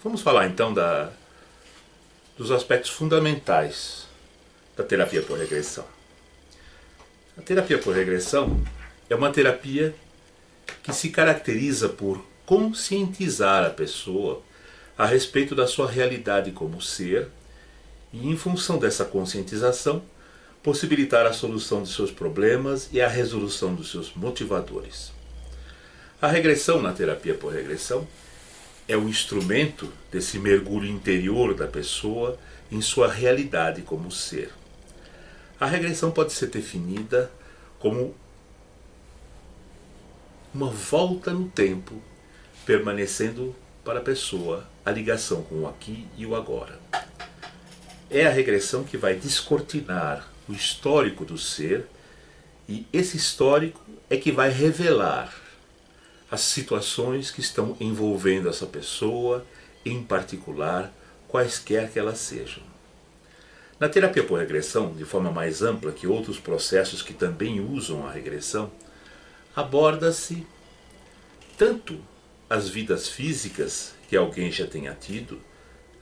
Vamos falar então dos aspectos fundamentais da terapia por regressão. A terapia por regressão é uma terapia que se caracteriza por conscientizar a pessoa a respeito da sua realidade como ser e, em função dessa conscientização, possibilitar a solução de seus problemas e a resolução dos seus motivadores. A regressão na terapia por regressão é o instrumento desse mergulho interior da pessoa em sua realidade como ser. A regressão pode ser definida como uma volta no tempo, permanecendo para a pessoa a ligação com o aqui e o agora. É a regressão que vai descortinar o histórico do ser, e esse histórico é que vai revelar as situações que estão envolvendo essa pessoa, em particular, quaisquer que elas sejam. Na terapia por regressão, de forma mais ampla que outros processos que também usam a regressão, aborda-se tanto as vidas físicas que alguém já tenha tido,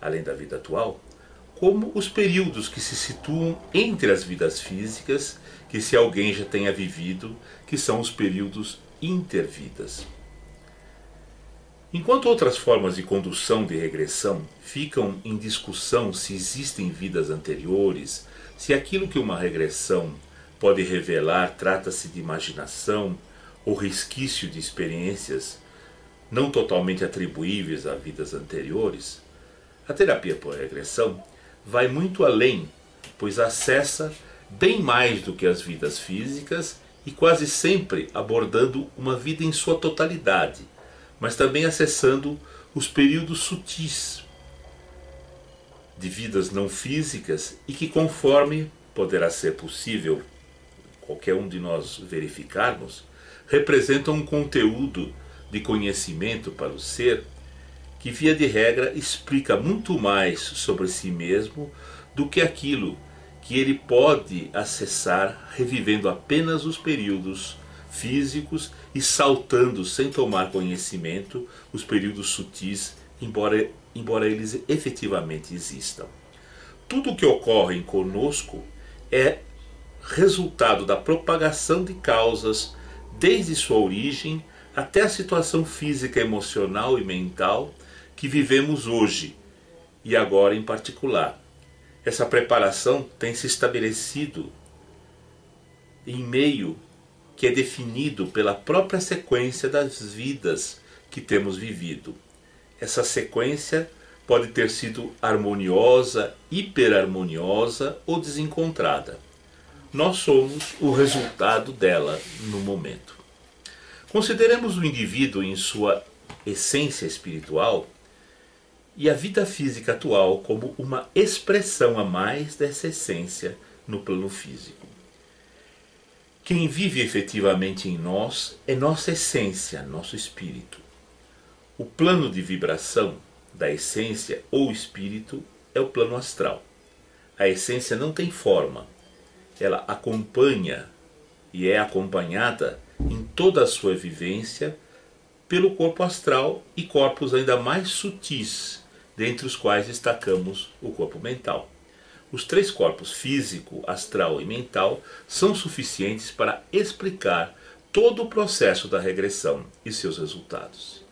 além da vida atual, como os períodos que se situam entre as vidas físicas, que se alguém já tenha vivido, que são os períodos intervidas. Enquanto outras formas de condução de regressão ficam em discussão se existem vidas anteriores, se aquilo que uma regressão pode revelar trata-se de imaginação ou resquício de experiências não totalmente atribuíveis a vidas anteriores, a terapia por regressão vai muito além, pois acessa bem mais do que as vidas físicas e quase sempre abordando uma vida em sua totalidade, mas também acessando os períodos sutis de vidas não físicas e que, conforme poderá ser possível qualquer um de nós verificarmos, representam um conteúdo de conhecimento para o ser que, via de regra, explica muito mais sobre si mesmo do que aquilo que ele pode acessar revivendo apenas os períodos físicos e saltando sem tomar conhecimento os períodos sutis, embora eles efetivamente existam. Tudo o que ocorre conosco é resultado da propagação de causas desde sua origem até a situação física, emocional e mental que vivemos hoje e agora em particular. Essa preparação tem se estabelecido em meio que é definido pela própria sequência das vidas que temos vivido. Essa sequência pode ter sido harmoniosa, hiperharmoniosa ou desencontrada. Nós somos o resultado dela no momento. Consideremos o indivíduo em sua essência espiritual e a vida física atual como uma expressão a mais dessa essência no plano físico. Quem vive efetivamente em nós é nossa essência, nosso espírito. O plano de vibração da essência ou espírito é o plano astral. A essência não tem forma, ela acompanha e é acompanhada em toda a sua vivência pelo corpo astral e corpos ainda mais sutis, dentre os quais destacamos o corpo mental. Os três corpos, físico, astral e mental, são suficientes para explicar todo o processo da regressão e seus resultados.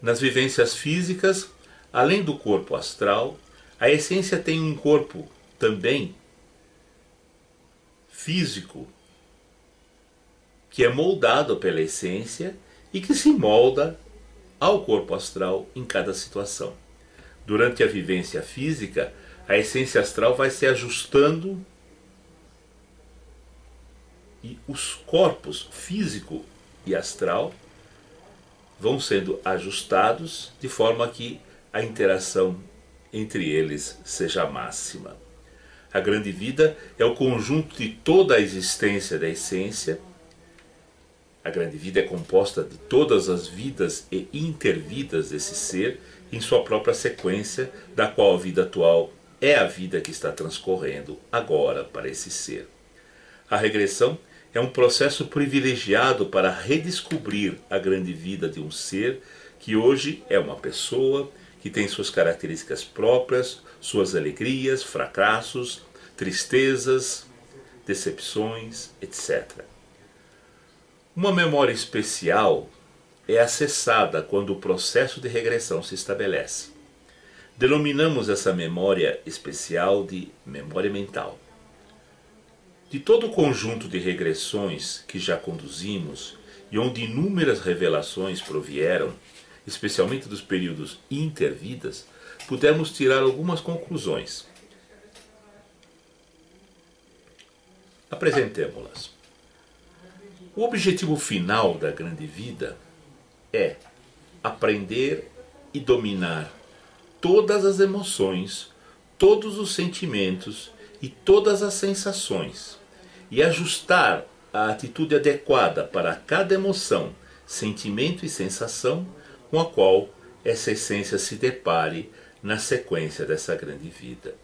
Nas vivências físicas, além do corpo astral, a essência tem um corpo também físico, que é moldado pela essência e que se molda ao corpo astral em cada situação. Durante a vivência física, a essência astral vai se ajustando e os corpos físico e astral vão sendo ajustados de forma que a interação entre eles seja máxima. A grande vida é o conjunto de toda a existência da essência. A grande vida é composta de todas as vidas e intervidas desse ser em sua própria sequência, da qual a vida atual é a vida que está transcorrendo agora para esse ser. A regressão é um processo privilegiado para redescobrir a grande vida de um ser que hoje é uma pessoa, que tem suas características próprias, suas alegrias, fracassos, tristezas, decepções, etc. Uma memória especial é acessada quando o processo de regressão se estabelece. Denominamos essa memória especial de memória mental. De todo o conjunto de regressões que já conduzimos e onde inúmeras revelações provieram, especialmente dos períodos intervidas, pudemos tirar algumas conclusões. Apresentemo-las. O objetivo final da grande vida é aprender e dominar todas as emoções, todos os sentimentos e todas as sensações, e ajustar a atitude adequada para cada emoção, sentimento e sensação com a qual essa essência se depare na sequência dessa grande vida.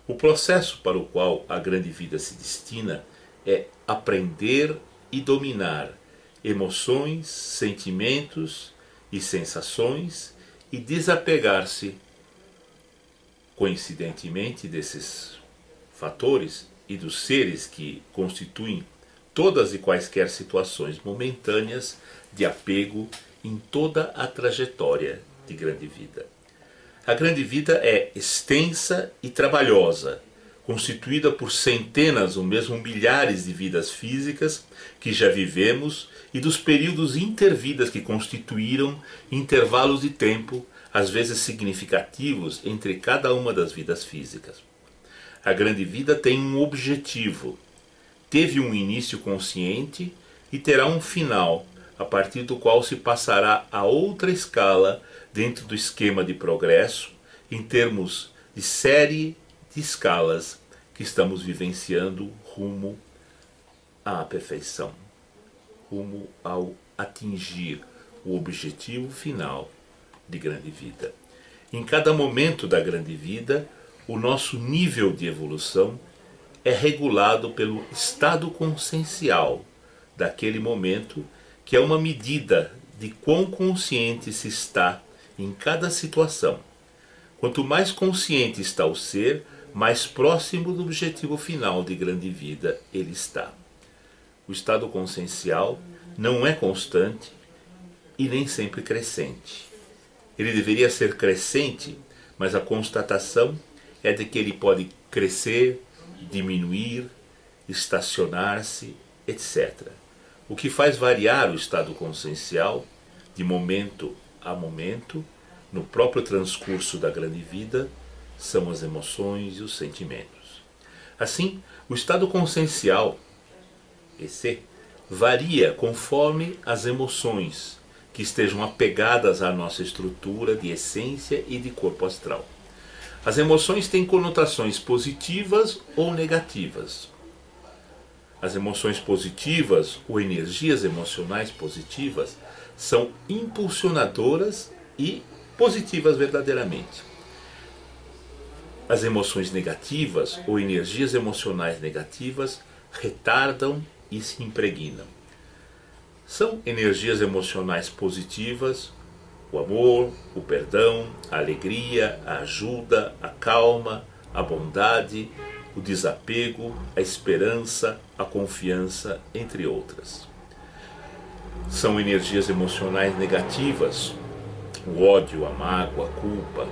O processo para o qual a grande vida se destina é aprender e dominar emoções, sentimentos e sensações e desapegar-se, coincidentemente, desses fatores e dos seres que constituem todas e quaisquer situações momentâneas de apego em toda a trajetória de grande vida. A grande vida é extensa e trabalhosa, constituída por centenas ou mesmo milhares de vidas físicas que já vivemos e dos períodos intervidas que constituíram intervalos de tempo, às vezes significativos, entre cada uma das vidas físicas. A grande vida tem um objetivo, teve um início consciente e terá um final, a partir do qual se passará a outra escala dentro do esquema de progresso, em termos de série de escalas que estamos vivenciando rumo à perfeição, rumo ao atingir o objetivo final de grande vida. Em cada momento da grande vida, o nosso nível de evolução é regulado pelo estado consciencial daquele momento, que é uma medida de quão consciente se está em cada situação. Quanto mais consciente está o ser, mais próximo do objetivo final de grande vida ele está. O estado consciencial não é constante e nem sempre crescente. Ele deveria ser crescente, mas a constatação é de que ele pode crescer, diminuir, estacionar-se, etc. O que faz variar o estado consciencial de momento a momento, no próprio transcurso da grande vida, são as emoções e os sentimentos. Assim, o estado consciencial, esse, varia conforme as emoções que estejam apegadas à nossa estrutura de essência e de corpo astral. As emoções têm conotações positivas ou negativas. As emoções positivas ou energias emocionais positivas são impulsionadoras e positivas verdadeiramente. As emoções negativas ou energias emocionais negativas retardam e se impregnam. São energias emocionais positivas o amor, o perdão, a alegria, a ajuda, a calma, a bondade, o desapego, a esperança, a confiança, entre outras. São energias emocionais negativas, o ódio, a mágoa, a culpa,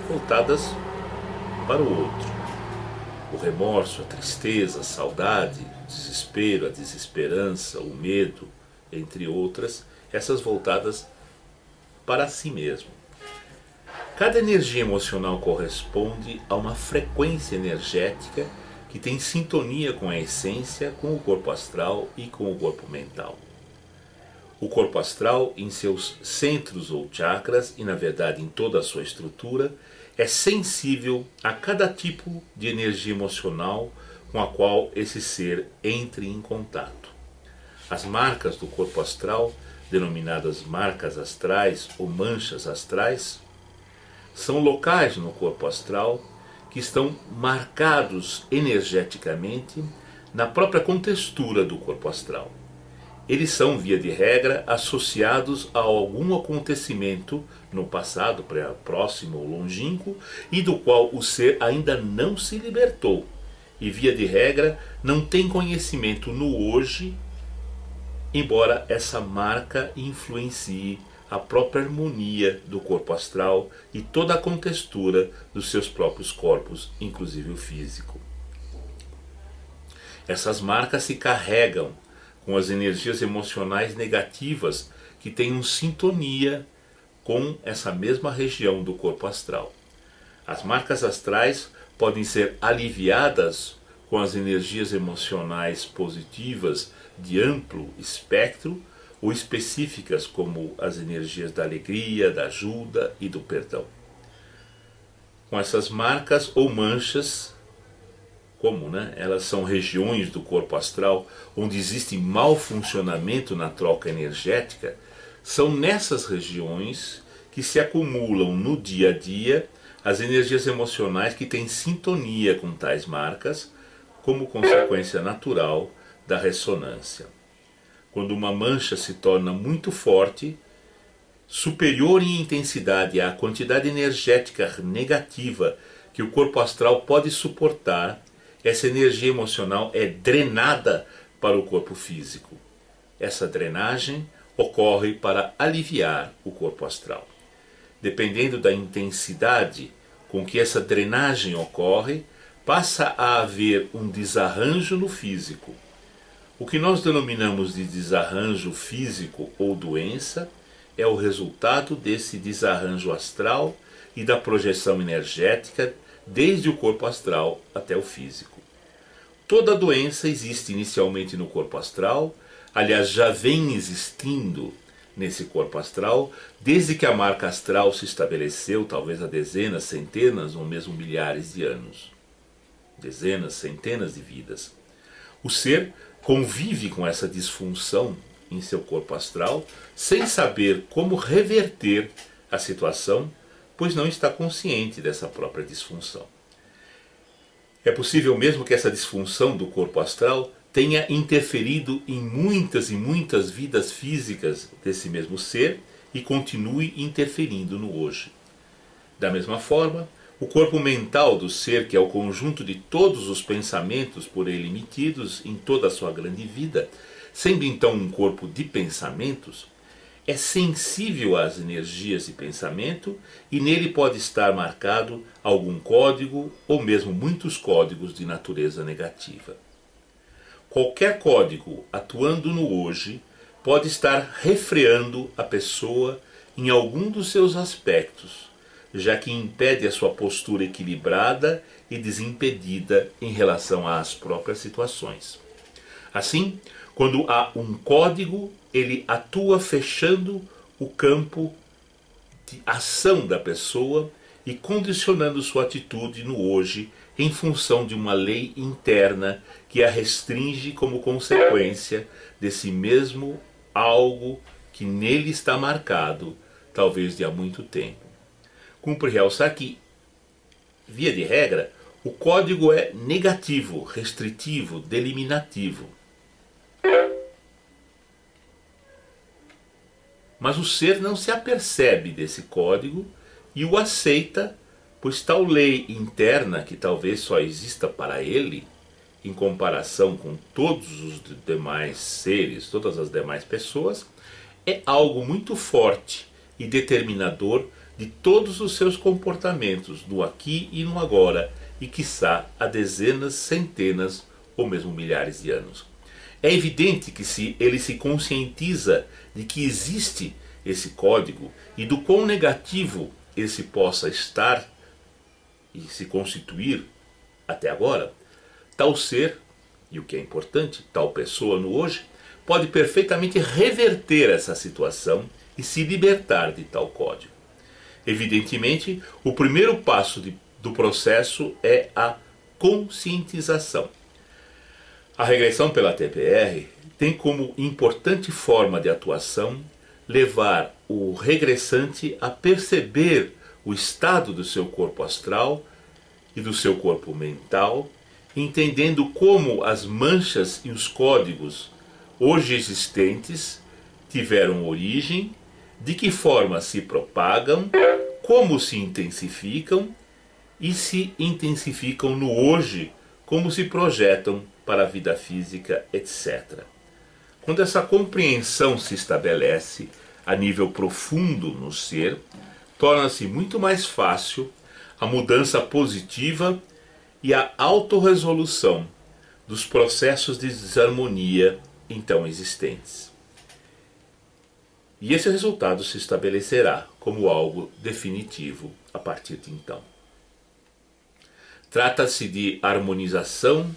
voltadas para o outro. O remorso, a tristeza, a saudade, o desespero, a desesperança, o medo, entre outras, essas voltadas para si mesmo. Cada energia emocional corresponde a uma frequência energética que tem sintonia com a essência, com o corpo astral e com o corpo mental. O corpo astral, em seus centros ou chakras, e na verdade em toda a sua estrutura, é sensível a cada tipo de energia emocional com a qual esse ser entre em contato. As marcas do corpo astral, denominadas marcas astrais ou manchas astrais, são locais no corpo astral que estão marcados energeticamente na própria contextura do corpo astral. eles são, via de regra, associados a algum acontecimento no passado, próximo ou longínquo, e do qual o ser ainda não se libertou, e via de regra não tem conhecimento no hoje, embora essa marca influencie a própria harmonia do corpo astral e toda a contextura dos seus próprios corpos, inclusive o físico. Essas marcas se carregam com as energias emocionais negativas que tenham sintonia com essa mesma região do corpo astral. As marcas astrais podem ser aliviadas com as energias emocionais positivas de amplo espectro ou específicas como as energias da alegria, da ajuda e do perdão. Com essas marcas ou manchas, elas são regiões do corpo astral onde existe mau funcionamento na troca energética, são nessas regiões que se acumulam no dia a dia as energias emocionais que têm sintonia com tais marcas, como consequência natural da ressonância. Quando uma mancha se torna muito forte, superior em intensidade à quantidade energética negativa que o corpo astral pode suportar, essa energia emocional é drenada para o corpo físico. Essa drenagem ocorre para aliviar o corpo astral. Dependendo da intensidade com que essa drenagem ocorre, passa a haver um desarranjo no físico. O que nós denominamos de desarranjo físico ou doença é o resultado desse desarranjo astral e da projeção energética desde o corpo astral até o físico. Toda doença existe inicialmente no corpo astral, aliás, já vem existindo nesse corpo astral desde que a marca astral se estabeleceu, talvez há dezenas, centenas ou mesmo milhares de anos. Dezenas, centenas de vidas. O ser convive com essa disfunção em seu corpo astral sem saber como reverter a situação, pois não está consciente dessa própria disfunção. É possível mesmo que essa disfunção do corpo astral tenha interferido em muitas e muitas vidas físicas desse mesmo ser e continue interferindo no hoje. Da mesma forma, o corpo mental do ser, que é o conjunto de todos os pensamentos por ele emitidos em toda a sua grande vida, sendo então um corpo de pensamentos, é sensível às energias de pensamento e nele pode estar marcado algum código ou mesmo muitos códigos de natureza negativa. Qualquer código atuando no hoje pode estar refreando a pessoa em algum dos seus aspectos, já que impede a sua postura equilibrada e desimpedida em relação às próprias situações. Assim, quando há um código, ele atua fechando o campo de ação da pessoa e condicionando sua atitude no hoje em função de uma lei interna que a restringe como consequência desse mesmo algo que nele está marcado, talvez de há muito tempo. Cumpre realçar que, via de regra, o código é negativo, restritivo, deliminativo. Mas o ser não se apercebe desse código e o aceita, pois tal lei interna, que talvez só exista para ele, em comparação com todos os demais seres, todas as demais pessoas, é algo muito forte e determinador de todos os seus comportamentos no aqui e no agora, e quiçá há dezenas, centenas ou mesmo milhares de anos. É evidente que se ele se conscientiza de que existe esse código e do quão negativo esse possa estar e se constituir até agora, tal ser, e o que é importante, tal pessoa no hoje, pode perfeitamente reverter essa situação e se libertar de tal código. Evidentemente, o primeiro passo do processo é a conscientização. A regressão pela TPR tem como importante forma de atuação levar o regressante a perceber o estado do seu corpo astral e do seu corpo mental, entendendo como as manchas e os códigos hoje existentes, tiveram origem, de que forma se propagam, como se intensificam e se intensificam no hoje, como se projetam para a vida física, etc. Quando essa compreensão se estabelece a nível profundo no ser, torna-se muito mais fácil a mudança positiva e a autorresolução dos processos de desarmonia então existentes. E esse resultado se estabelecerá como algo definitivo a partir de então. Trata-se de harmonização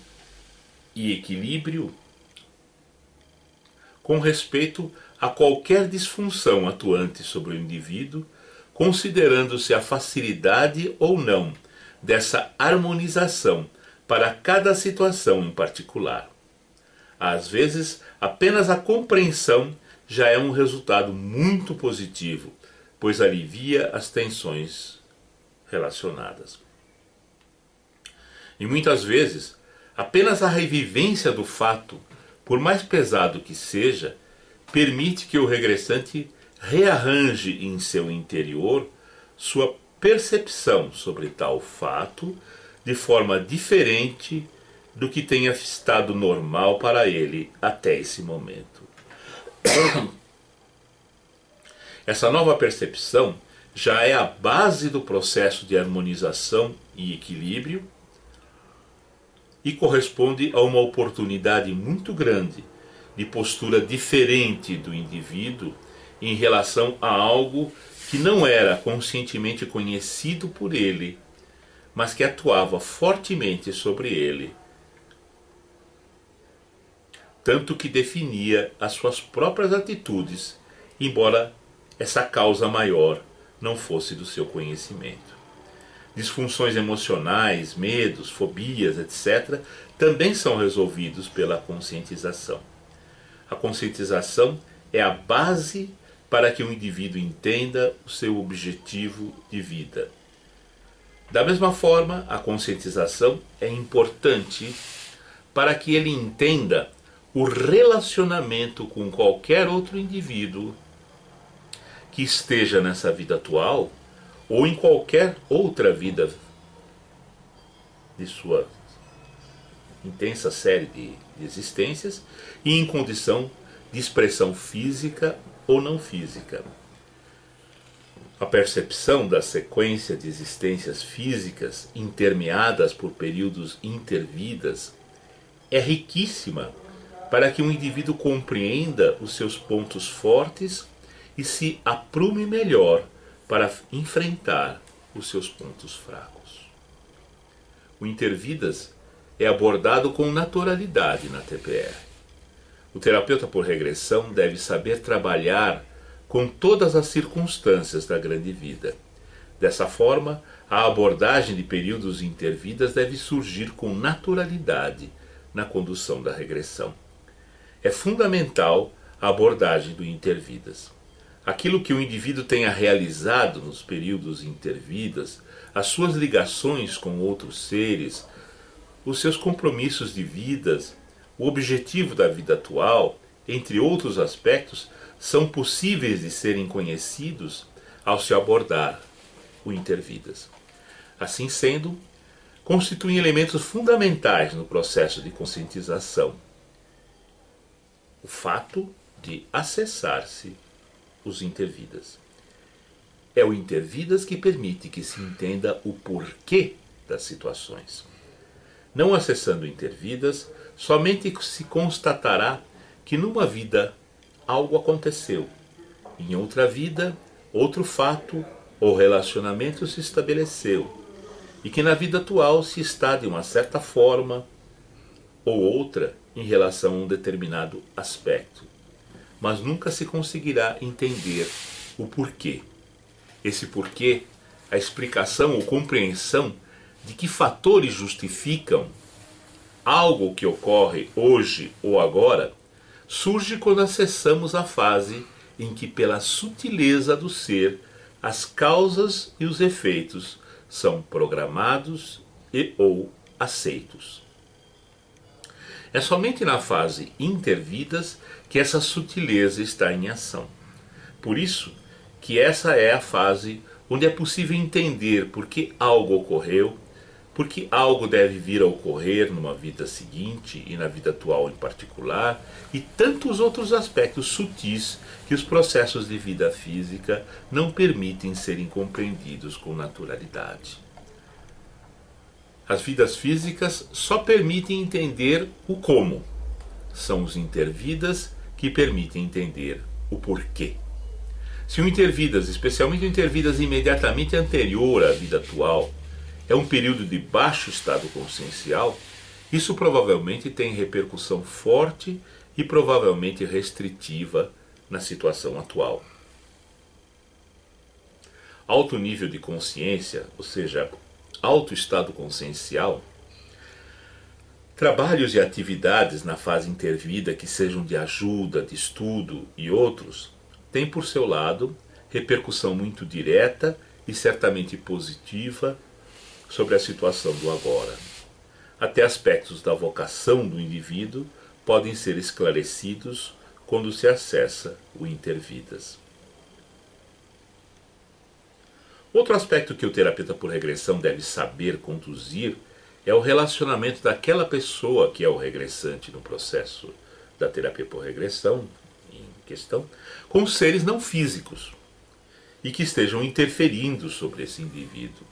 e equilíbrio com respeito a qualquer disfunção atuante sobre o indivíduo, considerando-se a facilidade ou não dessa harmonização para cada situação em particular. Às vezes, apenas a compreensão já é um resultado muito positivo, pois alivia as tensões relacionadas. E muitas vezes, apenas a revivência do fato, por mais pesado que seja, permite que o regressante rearranje em seu interior sua percepção sobre tal fato de forma diferente do que tenha estado normal para ele até esse momento. Essa nova percepção já é a base do processo de harmonização e equilíbrio e corresponde a uma oportunidade muito grande de postura diferente do indivíduo em relação a algo que não era conscientemente conhecido por ele, mas que atuava fortemente sobre ele, tanto que definia as suas próprias atitudes, embora essa causa maior não fosse do seu conhecimento. Disfunções emocionais, medos, fobias, etc., também são resolvidos pela conscientização. A conscientização é a base para que o indivíduo entenda o seu objetivo de vida. Da mesma forma, a conscientização é importante para que ele entenda o relacionamento com qualquer outro indivíduo que esteja nessa vida atual ou em qualquer outra vida de sua intensa série de existências e em condição de expressão física ou não física. A percepção da sequência de existências físicas intermeadas por períodos intervidas é riquíssima para que um indivíduo compreenda os seus pontos fortes e se aprume melhor para enfrentar os seus pontos fracos. O intervidas é abordado com naturalidade na TPR. O terapeuta por regressão deve saber trabalhar com todas as circunstâncias da grande vida. Dessa forma, a abordagem de períodos intervidas deve surgir com naturalidade na condução da regressão. É fundamental a abordagem do intervidas. Aquilo que o indivíduo tenha realizado nos períodos intervidas, as suas ligações com outros seres, os seus compromissos de vidas, o objetivo da vida atual, entre outros aspectos, são possíveis de serem conhecidos ao se abordar o intervidas. Assim sendo, constituem elementos fundamentais no processo de conscientização. O fato de acessar-se os intervidas. É o intervidas que permite que se entenda o porquê das situações. Não acessando intervidas, somente se constatará que numa vida algo aconteceu, em outra vida outro fato ou relacionamento se estabeleceu, e que na vida atual se está de uma certa forma ou outra em relação a um determinado aspecto, mas nunca se conseguirá entender o porquê. Esse porquê, a explicação ou compreensão de que fatores justificam algo que ocorre hoje ou agora, surge quando acessamos a fase em que, pela sutileza do ser, as causas e os efeitos são programados e ou aceitos. É somente na fase intervidas que essa sutileza está em ação. Por isso que essa é a fase onde é possível entender por que algo ocorreu, por que algo deve vir a ocorrer numa vida seguinte e na vida atual em particular, e tantos outros aspectos sutis que os processos de vida física não permitem serem compreendidos com naturalidade. As vidas físicas só permitem entender o como. São os intervidas que permitem entender o porquê. Se o intervidas, especialmente o intervidas imediatamente anterior à vida atual, é um período de baixo estado consciencial, isso provavelmente tem repercussão forte e provavelmente restritiva na situação atual. Alto nível de consciência, ou seja, alto estado consciencial, trabalhos e atividades na fase intervida que sejam de ajuda, de estudo e outros, têm por seu lado repercussão muito direta e certamente positiva sobre a situação do agora. Até aspectos da vocação do indivíduo podem ser esclarecidos quando se acessa o intervidas. Outro aspecto que o terapeuta por regressão deve saber conduzir é o relacionamento daquela pessoa que é o regressante no processo da terapia por regressão em questão, com seres não físicos e que estejam interferindo sobre esse indivíduo.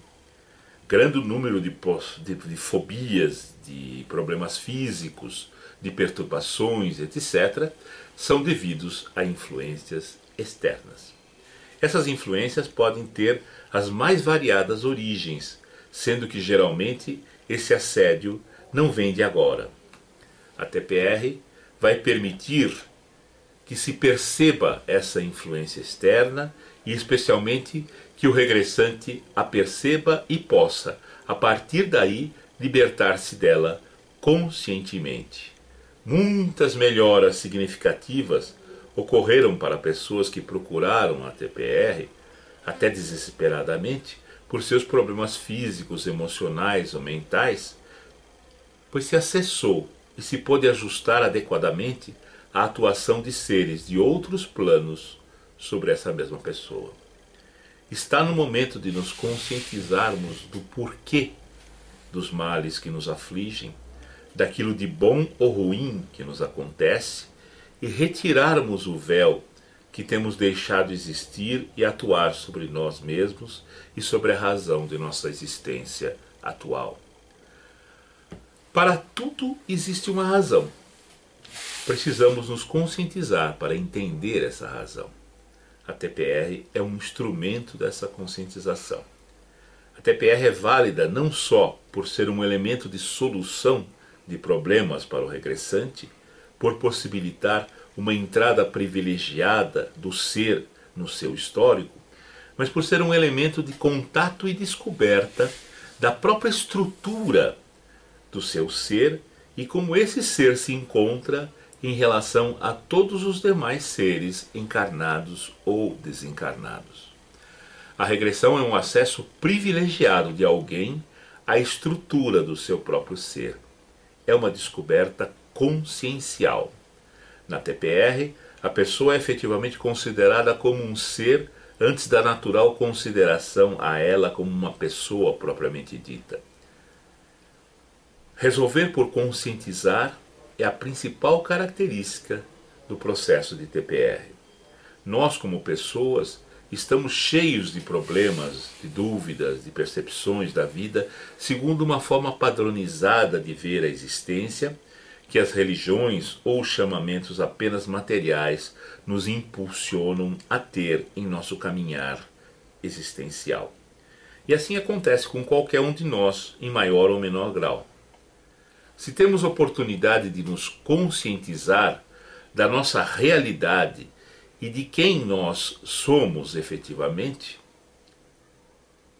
Grande número de fobias, de problemas físicos, de perturbações, etc., são devidos a influências externas. Essas influências podem ter as mais variadas origens, sendo que geralmente esse assédio não vem de agora. A TPR vai permitir que se perceba essa influência externa e especialmente que o regressante a perceba e possa, a partir daí, libertar-se dela conscientemente. Muitas melhoras significativas ocorreram para pessoas que procuraram a TPR, até desesperadamente, por seus problemas físicos, emocionais ou mentais, pois se acessou e se pôde ajustar adequadamente a atuação de seres de outros planos sobre essa mesma pessoa. Está no momento de nos conscientizarmos do porquê dos males que nos afligem, daquilo de bom ou ruim que nos acontece, e retirarmos o véu que temos deixado existir e atuar sobre nós mesmos e sobre a razão de nossa existência atual. Para tudo existe uma razão. Precisamos nos conscientizar para entender essa razão. A TPR é um instrumento dessa conscientização. A TPR é válida não só por ser um elemento de solução de problemas para o regressante, por possibilitar uma entrada privilegiada do ser no seu histórico, mas por ser um elemento de contato e descoberta da própria estrutura do seu ser e como esse ser se encontra em relação a todos os demais seres encarnados ou desencarnados. A regressão é um acesso privilegiado de alguém à estrutura do seu próprio ser. É uma descoberta consciencial. Na TPR, a pessoa é efetivamente considerada como um ser antes da natural consideração a ela como uma pessoa propriamente dita. Resolver por conscientizar é a principal característica do processo de TPR. Nós, como pessoas, estamos cheios de problemas, de dúvidas, de percepções da vida, segundo uma forma padronizada de ver a existência, que as religiões ou chamamentos apenas materiais nos impulsionam a ter em nosso caminhar existencial. E assim acontece com qualquer um de nós, em maior ou menor grau. Se temos oportunidade de nos conscientizar da nossa realidade e de quem nós somos efetivamente,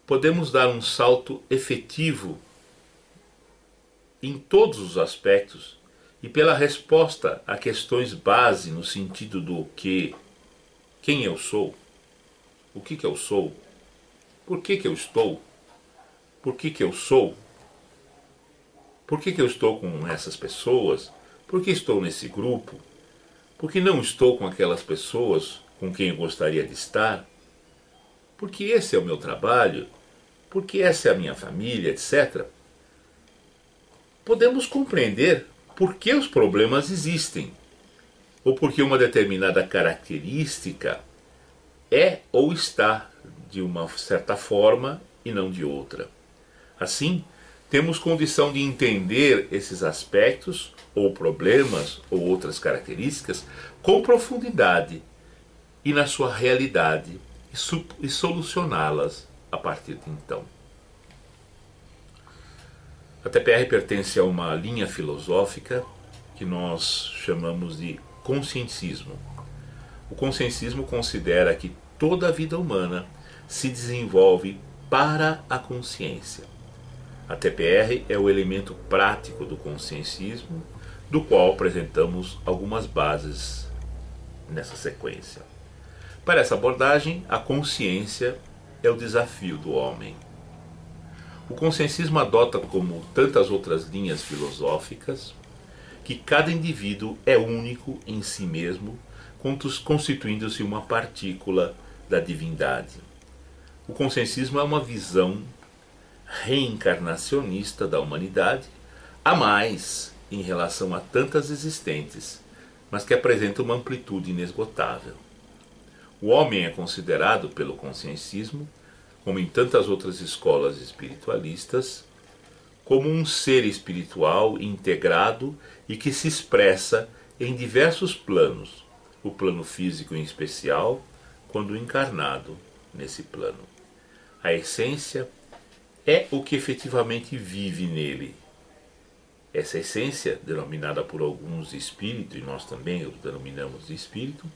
podemos dar um salto efetivo em todos os aspectos e pela resposta a questões base no sentido do que, quem eu sou, o que eu sou, por que eu estou, por que eu sou, por que eu estou com essas pessoas, Por que estou nesse grupo? Por que não estou com aquelas pessoas com quem eu gostaria de estar? Porque esse é o meu trabalho? Porque essa é a minha família, etc. Podemos compreender por que os problemas existem, ou porque uma determinada característica é ou está de uma certa forma e não de outra. Assim, temos condição de entender esses aspectos, ou problemas, ou outras características, com profundidade e na sua realidade, e solucioná-las a partir de então. A TPR pertence a uma linha filosófica que nós chamamos de consciencismo. O consciencismo considera que toda a vida humana se desenvolve para a consciência. A TPR é o elemento prático do consciencismo, do qual apresentamos algumas bases nessa sequência. Para essa abordagem, a consciência é o desafio do homem. O consciencismo adota, como tantas outras linhas filosóficas, que cada indivíduo é único em si mesmo, constituindo-se uma partícula da divindade. O consciencismo é uma visão reencarnacionista da humanidade, a mais em relação a tantas existentes, mas que apresenta uma amplitude inesgotável. O homem é considerado pelo consciencismo, como em tantas outras escolas espiritualistas, como um ser espiritual integrado e que se expressa em diversos planos, o plano físico em especial, quando encarnado nesse plano. A essência é o que efetivamente vive nele. Essa essência, denominada por alguns de espírito, e nós também o denominamos de espírito,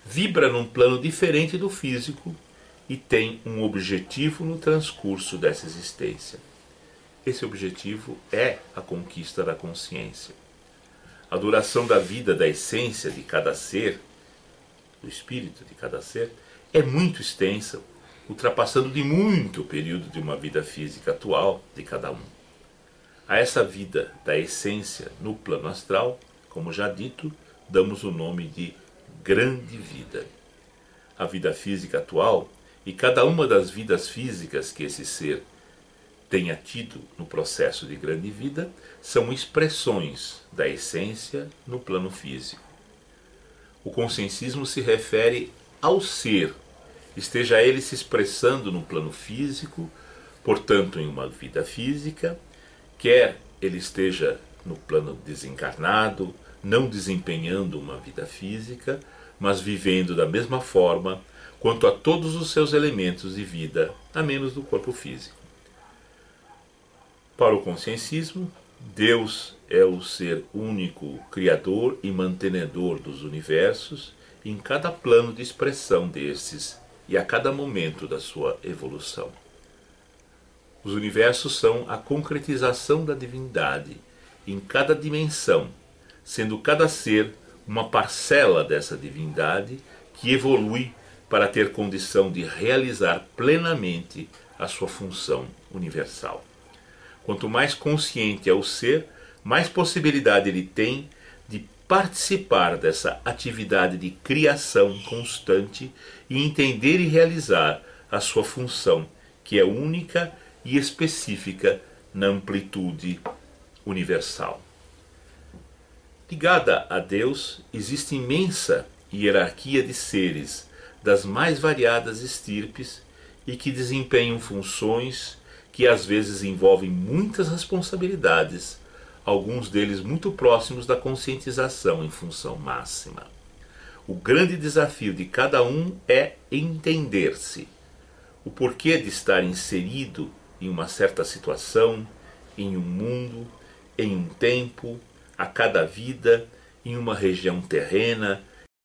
vibra num plano diferente do físico e tem um objetivo no transcurso dessa existência. Esse objetivo é a conquista da consciência. A duração da vida da essência de cada ser, do espírito de cada ser, é muito extensa, ultrapassando de muito o período de uma vida física atual de cada um. A essa vida da essência no plano astral, como já dito, damos o nome de grande vida. A vida física atual e cada uma das vidas físicas que esse ser tenha tido no processo de grande vida são expressões da essência no plano físico. O consciencismo se refere ao ser, esteja ele se expressando no plano físico, portanto em uma vida física, quer ele esteja no plano desencarnado, não desempenhando uma vida física, mas vivendo da mesma forma quanto a todos os seus elementos de vida, a menos do corpo físico. Para o consciencismo, Deus é o ser único, criador e mantenedor dos universos em cada plano de expressão destes e a cada momento da sua evolução. Os universos são a concretização da divindade em cada dimensão, sendo cada ser uma parcela dessa divindade que evolui para ter condição de realizar plenamente a sua função universal. Quanto mais consciente é o ser, mais possibilidade ele tem de participar dessa atividade de criação constante e entender e realizar a sua função, que é única e específica na amplitude universal. Ligada a Deus, existe imensa hierarquia de seres das mais variadas estirpes e que desempenham funções que às vezes envolvem muitas responsabilidades, alguns deles muito próximos da conscientização em função máxima. O grande desafio de cada um é entender-se, o porquê de estar inserido em uma certa situação, em um mundo, em um tempo, a cada vida, em uma região terrena,